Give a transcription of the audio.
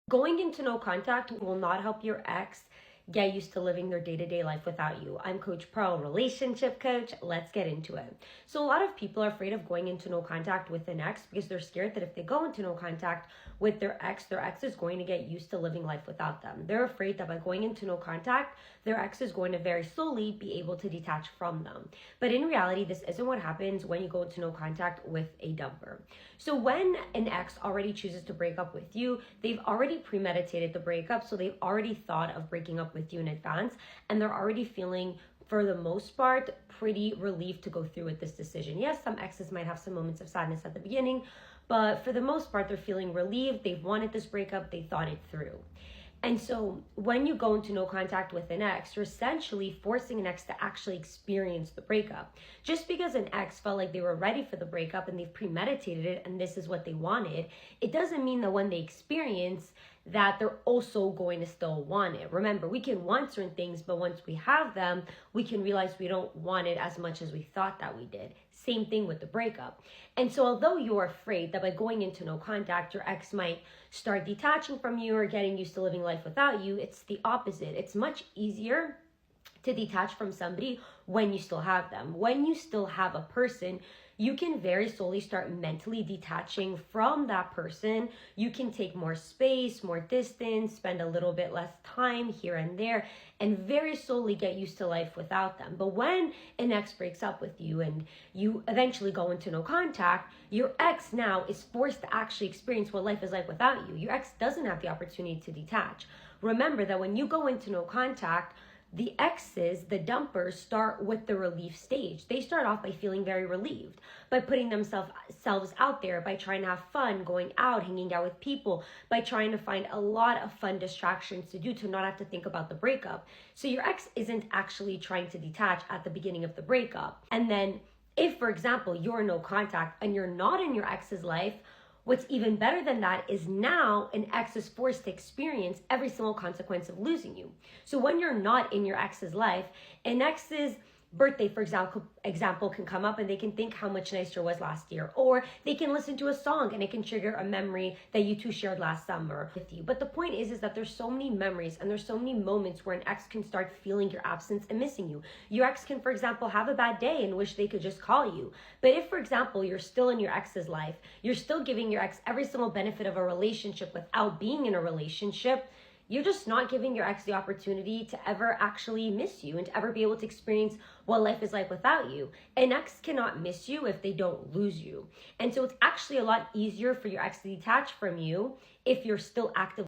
Going into no contact will not help your ex get used to living their day-to-day life without you. I'm Coach Pearl, relationship coach. Let's get into it. So a lot of people are afraid of going into no contact with an ex because they're scared that if they go into no contact with their ex is going to get used to living life without them. They're afraid that by going into no contact, their ex is going to very slowly be able to detach from them. But in reality, this isn't what happens when you go into no contact with a dumper. So when an ex already chooses to break up with you, they've already premeditated the breakup, so they've already thought of breaking up with you in advance, and they're already feeling, for the most part, pretty relieved to go through with this decision. Yes, some exes might have some moments of sadness at the beginning, but for the most part, they're feeling relieved. They've wanted this breakup. They thought it through. And so when you go into no contact with an ex, you're essentially forcing an ex to actually experience the breakup. Just because an ex felt like they were ready for the breakup and they've premeditated it and this is what they wanted, it doesn't mean that when they experience that they're also going to still want it. Remember, we can want certain things, but once we have them, we can realize we don't want it as much as we thought that we did. Same thing with the breakup. And so although you're afraid that by going into no contact, your ex might start detaching from you or getting used to living life without you, it's the opposite. It's much easier to detach from somebody when you still have them. When you still have a person, you can very slowly start mentally detaching from that person. You can take more space, more distance, spend a little bit less time here and there, and very slowly get used to life without them. But when an ex breaks up with you and you eventually go into no contact, your ex now is forced to actually experience what life is like without you. Your ex doesn't have the opportunity to detach. Remember that when you go into no contact, the exes, the dumpers, start with the relief stage. They start off by feeling very relieved, by putting themselves out there, by trying to have fun, going out, hanging out with people, by trying to find a lot of fun distractions to do to not have to think about the breakup. So your ex isn't actually trying to detach at the beginning of the breakup. And then if, for example, you're no contact and you're not in your ex's life, what's even better than that is now an ex is forced to experience every single consequence of losing you. So when you're not in your ex's life, an ex's birthday, for example, can come up and they can think how much nicer it was last year, or they can listen to a song and it can trigger a memory that you two shared last summer with you. But the point is that there's so many memories and there's so many moments where an ex can start feeling your absence and missing you. Your ex can, for example, have a bad day and wish they could just call you. But if, for example, you're still in your ex's life, you're still giving your ex every single benefit of a relationship without being in a relationship, you're just not giving your ex the opportunity to ever actually miss you and to ever be able to experience what life is like without you. An ex cannot miss you if they don't lose you. And so it's actually a lot easier for your ex to detach from you if you're still actively